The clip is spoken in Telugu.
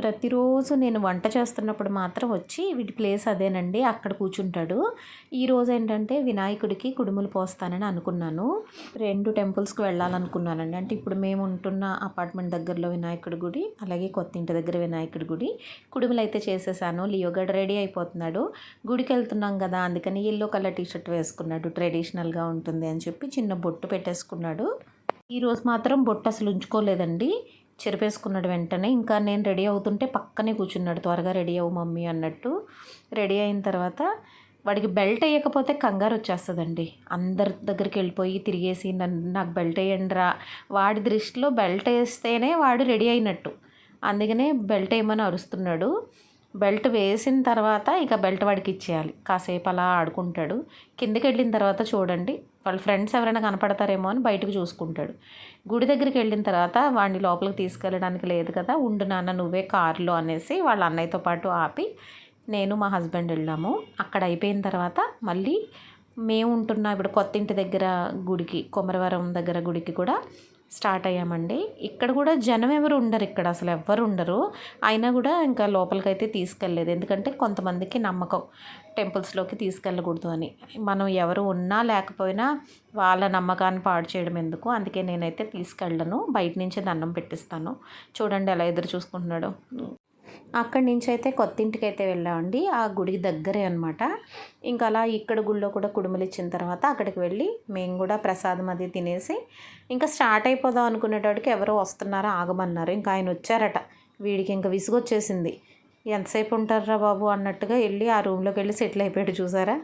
ప్రతిరోజు నేను వంట చేస్తున్నప్పుడు మాత్రం వచ్చి వీటి ప్లేస్ అదేనండి, అక్కడ కూర్చుంటాడు. ఈరోజు ఏంటంటే వినాయకుడికి కుడుములు పోస్తానని అనుకున్నాను. 2 టెంపుల్స్కి వెళ్ళాలనుకున్నానండి. అంటే ఇప్పుడు మేము ఉంటున్న అపార్ట్మెంట్ దగ్గరలో వినాయకుడి గుడి, అలాగే కొత్త ఇంటి దగ్గర వినాయకుడి గుడి. కుడుములు అయితే చేసేసాను. లియో గడ రెడీ అయిపోతున్నాడు. గుడికి వెళ్తున్నాం కదా, అందుకని ఎల్లో కలర్ టీషర్ట్ వేసుకున్నాడు. ట్రెడిషనల్గా ఉంటుంది అని చెప్పి చిన్న బొట్టు పెట్టేసుకున్నాడు. ఈరోజు మాత్రం బొట్టు అసలు ఉంచుకోలేదండి, చెరిపేసుకున్నాడు వెంటనే. ఇంకా నేను రెడీ అవుతుంటే పక్కనే కూర్చున్నాడు, త్వరగా రెడీ అవ్వు మమ్మీ అన్నట్టు. రెడీ అయిన తర్వాత వాడికి బెల్ట్ వేయకపోతే కంగారు వచ్చేస్తుందండి. అందరి దగ్గరికి వెళ్ళిపోయి తిరిగేసి నాకు బెల్ట్ వేయండి రా. వాడి దృష్టిలో బెల్ట్ వేస్తేనే వాడు రెడీ అయినట్టు, అందుకనే బెల్ట్ వేయమని అరుస్తున్నాడు. బెల్ట్ వేసిన తర్వాత ఇక బెల్ట్ వాడికి ఇచ్చేయాలి. కాసేపు అలా ఆడుకుంటాడు. కిందకి వెళ్ళిన తర్వాత చూడండి, వాళ్ళ ఫ్రెండ్స్ ఎవరైనా కనపడతారేమో అని బయటకు చూసుకుంటాడు. గుడి దగ్గరికి వెళ్ళిన తర్వాత వాడిని లోపలికి తీసుకెళ్ళడానికి లేదు కదా, ఉండు నాన్న నువ్వే కారులో అనేసి వాళ్ళ అన్నయ్యతో పాటు ఆపి నేను మా హస్బెండ్ వెళ్ళాము. అక్కడ అయిపోయిన తర్వాత మళ్ళీ మేము ఉంటున్న ఇప్పుడు కొత్త ఇంటి దగ్గర గుడికి, కొమరవరం దగ్గర గుడికి కూడా స్టార్ట్ అయ్యామండి. ఇక్కడ కూడా జనం ఎవరు ఉండరు, ఇక్కడ అసలు ఎవ్వరు ఉండరు. అయినా కూడా ఇంకా లోపలికైతే తీసుకెళ్ళలేదు, ఎందుకంటే కొంతమందికి నమ్మకం టెంపుల్స్లోకి తీసుకెళ్ళకూడదు అని. మనం ఎవరు ఉన్నా లేకపోయినా వాళ్ళ నమ్మకాన్ని పాడు చేయడం ఎందుకు, అందుకే నేనైతే తీసుకెళ్ళను, బయట నుంచే దండం పెట్టిస్తాను. చూడండి ఎలా ఎదురు చూసుకుంటున్నాడు. అక్కడి నుంచి అయితే కొత్త ఇంటికి అయితే వెళ్ళామండి, ఆ గుడికి దగ్గరే అనమాట. ఇంకా అలా ఇక్కడ గుడిలో కూడా కుడుములు ఇచ్చిన తర్వాత అక్కడికి వెళ్ళి మేము కూడా ప్రసాదం అది తినేసి ఇంకా స్టార్ట్ అయిపోదాం అనుకునేటప్పటికి ఎవరో వస్తున్నారో ఆగమన్నారు. ఇంకా ఆయన వచ్చారట. వీడికి ఇంకా విసుగొచ్చేసింది. ఎంతసేపు ఉంటారా బాబు అన్నట్టుగా వెళ్ళి ఆ రూమ్లోకి వెళ్ళి సెటిల్ అయిపోయాడు. చూసారా.